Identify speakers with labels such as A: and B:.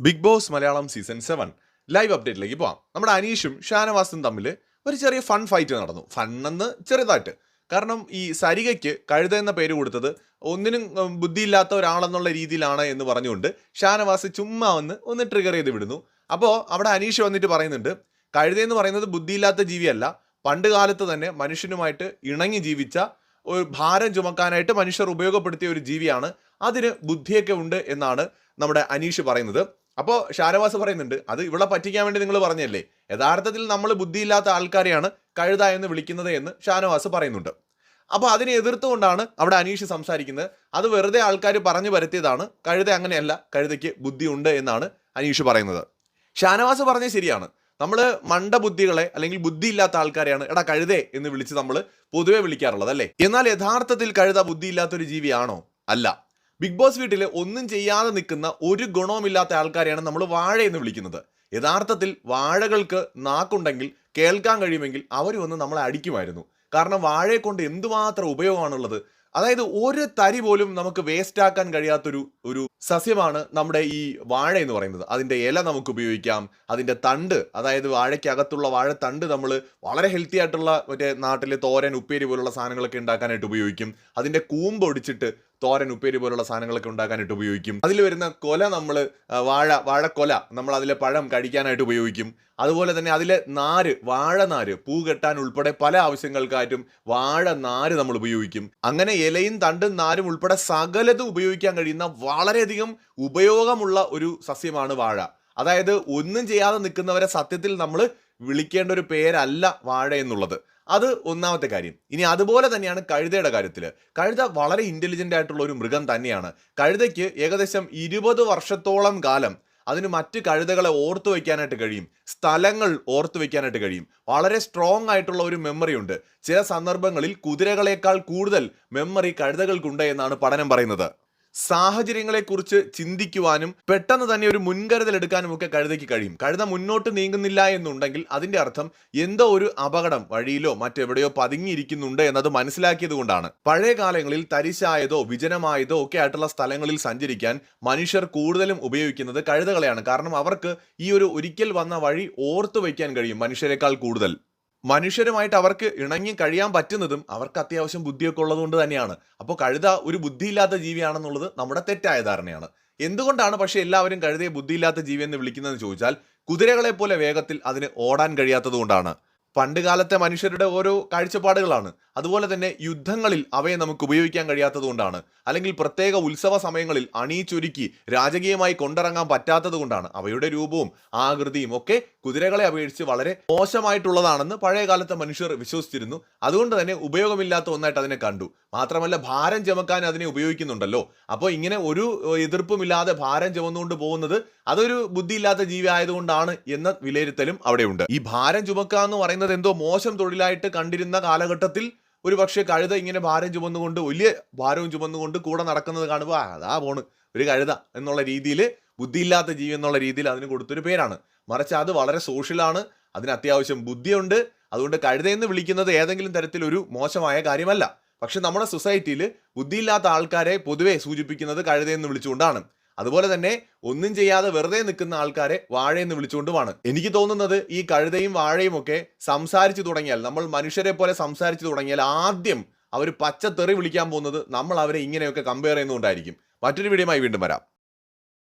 A: Big Boss Malayalam season 7 live അപ്ഡേറ്റിലേക്ക് പോവാം. നമ്മുടെ അനീഷും ഷാനവാസും തമ്മിൽ ഒരു ചെറിയ ഫൺ ഫൈറ്റ് നടന്നു. ഫണ്ണെന്ന് ചെറുതായിട്ട്. കാരണം ഈ സരികയ്ക്ക് കഴുത എന്ന പേര് കൊടുത്തത് ഒന്നിനും ബുദ്ധിയില്ലാത്ത ഒരാളെന്നുള്ള രീതിയിലാണ് എന്ന് പറഞ്ഞുകൊണ്ട് ഷാനവാസ് ചുമ്മാ ഒന്ന് ട്രിഗർ ചെയ്ത് വിടുന്നു. അപ്പോൾ അവിടെ അനീഷ് വന്നിട്ട് പറയുന്നുണ്ട്, കഴുതയെന്ന് പറയുന്നത് ബുദ്ധിയില്ലാത്ത ജീവിയല്ല, പണ്ട് കാലത്ത് തന്നെ മനുഷ്യനുമായിട്ട് ഇണങ്ങി ജീവിച്ച ഒരു ഭാരം ചുമക്കാനായിട്ട് മനുഷ്യർ ഉപയോഗപ്പെടുത്തിയ ഒരു ജീവിയാണ്, അതിന് ബുദ്ധിയൊക്കെ ഉണ്ട് എന്നാണ് നമ്മുടെ അനീഷ് പറയുന്നത്. അപ്പോൾ ഷാനവാസ് പറയുന്നുണ്ട്, അത് ഇവിടെ പറ്റിക്കാൻ വേണ്ടി നിങ്ങൾ പറഞ്ഞല്ലേ, യഥാർത്ഥത്തിൽ നമ്മൾ ബുദ്ധിയില്ലാത്ത ആൾക്കാരെയാണ് കഴുത എന്ന് വിളിക്കുന്നത് എന്ന് ഷാനവാസ് പറയുന്നുണ്ട്. അപ്പോൾ അതിനെ എതിർത്തുകൊണ്ടാണ് അവിടെ അനീഷ് സംസാരിക്കുന്നത്. അത് വെറുതെ ആൾക്കാർ പറഞ്ഞു വരുത്തിയതാണ്, കഴുത അങ്ങനെയല്ല, കഴുതയ്ക്ക് ബുദ്ധിയുണ്ട് എന്നാണ് അനീഷ് പറയുന്നത്. ഷാനവാസ് പറഞ്ഞത് ശരിയാണ്. നമ്മൾ മണ്ടബുദ്ധികളെ അല്ലെങ്കിൽ ബുദ്ധിയില്ലാത്ത ആൾക്കാരെയാണ് എടാ കഴുതേ എന്ന് വിളിച്ച് നമ്മൾ പൊതുവെ വിളിക്കാറുള്ളത് അല്ലേ. എന്നാൽ യഥാർത്ഥത്തിൽ കഴുത ബുദ്ധിയില്ലാത്തൊരു ജീവിയാണോ? അല്ല. ബിഗ് ബോസ് വീട്ടിൽ ഒന്നും ചെയ്യാതെ നിൽക്കുന്ന ഒരു ഗുണവുമില്ലാത്ത ആൾക്കാരെയാണ് നമ്മൾ വാഴ എന്ന് വിളിക്കുന്നത്. യഥാർത്ഥത്തിൽ വാഴകൾക്ക് നാക്കുണ്ടെങ്കിൽ കേൾക്കാൻ കഴിയുമെങ്കിൽ അവർ വന്ന് നമ്മളെ അടിക്കുമായിരുന്നു. കാരണം വാഴയെ കൊണ്ട് എന്തുമാത്രം ഉപയോഗമാണുള്ളത്. അതായത് ഒരു തരി പോലും നമുക്ക് വേസ്റ്റ് ആക്കാൻ കഴിയാത്തൊരു സസ്യമാണ് നമ്മുടെ ഈ വാഴ എന്ന് പറയുന്നത്. അതിൻ്റെ ഇല നമുക്ക് ഉപയോഗിക്കാം, അതിൻ്റെ തണ്ട്, അതായത് വാഴയ്ക്കകത്തുള്ള വാഴത്തണ്ട് നമ്മൾ വളരെ ഹെൽത്തി ആയിട്ടുള്ള മറ്റേ നാട്ടിലെ തോരൻ, ഉപ്പേരി പോലുള്ള സാധനങ്ങളൊക്കെ ഉണ്ടാക്കാനായിട്ട് ഉപയോഗിക്കും. അതിൻ്റെ കൂമ്പ് ഒടിച്ചിട്ട് തോരൻ, ഉപ്പേരി പോലുള്ള സാധനങ്ങളൊക്കെ ഉണ്ടാക്കാനായിട്ട് ഉപയോഗിക്കും. അതിൽ വരുന്ന കൊല നമ്മൾ വാഴക്കൊല നമ്മൾ അതിലെ പഴം കഴിക്കാനായിട്ട് ഉപയോഗിക്കും. അതുപോലെ തന്നെ അതിലെ നാര്, വാഴനാര്, പൂ കെട്ടാൻ ഉൾപ്പെടെ പല ആവശ്യങ്ങൾക്കായിട്ടും വാഴനാര് നമ്മൾ ഉപയോഗിക്കും. അങ്ങനെ ഇലയും തണ്ടും നാരും ഉൾപ്പെടെ സകലതും ഉപയോഗിക്കാൻ കഴിയുന്ന വളരെയധികം ഉപയോഗമുള്ള ഒരു സസ്യമാണ് വാഴ. അതായത് ഒന്നും ചെയ്യാതെ നിൽക്കുന്നവരെ സത്യത്തിൽ നമ്മൾ വിളിക്കേണ്ട ഒരു പേരല്ല വാഴ എന്നുള്ളത്. അത് ഒന്നാമത്തെ കാര്യം. ഇനി അതുപോലെ തന്നെയാണ് കഴുതയുടെ കാര്യത്തിൽ. കഴുത വളരെ ഇന്റലിജന്റ് ആയിട്ടുള്ള ഒരു മൃഗം തന്നെയാണ്. കഴുതയ്ക്ക് ഏകദേശം 20 വർഷത്തോളം കാലം അതിന് മറ്റ് കഴുതകളെ ഓർത്തു വയ്ക്കാനായിട്ട് കഴിയും, സ്ഥലങ്ങൾ ഓർത്തു വയ്ക്കാനായിട്ട് കഴിയും. വളരെ സ്ട്രോങ് ആയിട്ടുള്ള ഒരു മെമ്മറി ഉണ്ട്. ചില സന്ദർഭങ്ങളിൽ കുതിരകളെക്കാൾ കൂടുതൽ മെമ്മറി കഴുതകൾക്കുണ്ട് എന്നാണ് പഠനം പറയുന്നത്. സാഹചര്യങ്ങളെക്കുറിച്ച് ചിന്തിക്കുവാനും പെട്ടെന്ന് തന്നെ ഒരു മുൻകരുതൽ എടുക്കാനും ഒക്കെ കഴുതയ്ക്ക് കഴിയും. കഴുത മുന്നോട്ട് നീങ്ങുന്നില്ല എന്നുണ്ടെങ്കിൽ അതിന്റെ അർത്ഥം എന്തോ ഒരു അപകടം വഴിയിലോ മറ്റെവിടെയോ പതുങ്ങിയിരിക്കുന്നുണ്ട് എന്നത് മനസ്സിലാക്കിയത് കൊണ്ടാണ്. പഴയ കാലങ്ങളിൽ തരിശായതോ വിജനമായതോ ഒക്കെ ആയിട്ടുള്ള സ്ഥലങ്ങളിൽ സഞ്ചരിക്കാൻ മനുഷ്യർ കൂടുതലും ഉപയോഗിക്കുന്നത് കഴുതകളെയാണ്. കാരണം അവർക്ക് ഈ ഒരു ഒരിക്കൽ വന്ന വഴി ഓർത്തു വയ്ക്കാൻ കഴിയും മനുഷ്യരെക്കാൾ കൂടുതൽ. മനുഷ്യരുമായിട്ട് അവർക്ക് ഇണങ്ങി കഴിയാൻ പറ്റുന്നതും അവർക്ക് അത്യാവശ്യം ബുദ്ധിയൊക്കെ ഉള്ളതുകൊണ്ട് തന്നെയാണ്. അപ്പോൾ കഴുത ഒരു ബുദ്ധിയില്ലാത്ത ജീവിയാണെന്നുള്ളത് നമ്മുടെ തെറ്റായ ധാരണയാണ്. എന്തുകൊണ്ടാണ് പക്ഷേ എല്ലാവരും കഴുതയെ ബുദ്ധിയില്ലാത്ത ജീവി എന്ന് വിളിക്കുന്നതെന്ന് ചോദിച്ചാൽ, കുതിരകളെ പോലെ വേഗത്തിൽ അതിന് ഓടാൻ കഴിയാത്തത് കൊണ്ടാണ്. പണ്ട് കാലത്തെ മനുഷ്യരുടെ ഓരോ കാഴ്ചപ്പാടുകളാണ്. അതുപോലെ തന്നെ യുദ്ധങ്ങളിൽ അവയെ നമുക്ക് ഉപയോഗിക്കാൻ കഴിയാത്തത് കൊണ്ടാണ്. അല്ലെങ്കിൽ പ്രത്യേക ഉത്സവ സമയങ്ങളിൽ അണിയിച്ചൊരുക്കി രാജകീയമായി കൊണ്ടിറങ്ങാൻ പറ്റാത്തത് കൊണ്ടാണ്. അവയുടെ രൂപവും ആകൃതിയും ഒക്കെ കുതിരകളെ അപേക്ഷിച്ച് വളരെ മോശമായിട്ടുള്ളതാണെന്ന് പഴയ കാലത്തെ മനുഷ്യർ വിശ്വസിച്ചിരുന്നു. അതുകൊണ്ട് തന്നെ ഉപയോഗമില്ലാത്ത ഒന്നായിട്ട് അതിനെ കണ്ടു. മാത്രമല്ല ഭാരം ചുമക്കാൻ അതിനെ ഉപയോഗിക്കുന്നുണ്ടല്ലോ. അപ്പോൾ ഇങ്ങനെ ഒരു എതിർപ്പുമില്ലാതെ ഭാരം ചുമന്നുകൊണ്ട് പോകുന്നത് അതൊരു ബുദ്ധിയില്ലാത്ത ജീവി ആയതുകൊണ്ടാണ് എന്ന വിലയിരുത്തലും അവിടെയുണ്ട്. ഈ ഭാരം ചുമക്കുക എന്ന് പറയുന്നത് എന്തോ മോശം തൊഴിലായിട്ട് കണ്ടിരുന്ന കാലഘട്ടത്തിൽ ഒരു പക്ഷേ കഴുത ഇങ്ങനെ ഭാരം ചുമന്നുകൊണ്ട്, വലിയ ഭാരവും ചുമന്നുകൊണ്ട് കൂടെ നടക്കുന്നത് കാണുമ്പോൾ അതാ പോണ് ഒരു കഴുത എന്നുള്ള രീതിയിൽ, ബുദ്ധിയില്ലാത്ത ജീവി എന്നുള്ള രീതിയിൽ അതിന് കൊടുത്തൊരു പേരാണ്. മറിച്ച് അത് വളരെ സോഷ്യലാണ്, അതിന് അത്യാവശ്യം ബുദ്ധിയുണ്ട്. അതുകൊണ്ട് കഴുതയെന്ന് വിളിക്കുന്നത് ഏതെങ്കിലും തരത്തിലൊരു മോശമായ കാര്യമല്ല. പക്ഷെ നമ്മുടെ സൊസൈറ്റിയിൽ ബുദ്ധിയില്ലാത്ത ആൾക്കാരെ പൊതുവെ സൂചിപ്പിക്കുന്നത് കഴുതയെന്ന് വിളിച്ചുകൊണ്ടാണ്. അതുപോലെ തന്നെ ഒന്നും ചെയ്യാതെ വെറുതെ നിൽക്കുന്ന ആൾക്കാരെ വാഴയെന്ന് വിളിച്ചുകൊണ്ടുമാണ്. എനിക്ക് തോന്നുന്നത് ഈ കഴുതയും വാഴയും ഒക്കെ സംസാരിച്ചു തുടങ്ങിയാൽ, നമ്മൾ മനുഷ്യരെ പോലെ സംസാരിച്ചു തുടങ്ങിയാൽ ആദ്യം അവർ പച്ചത്തെറി വിളിക്കാൻ പോകുന്നത് നമ്മൾ അവരെ ഇങ്ങനെയൊക്കെ കമ്പയർ ചെയ്യുന്നതുകൊണ്ടായിരിക്കും. മറ്റൊരു വീഡിയോയുമായി വീണ്ടും വരാം.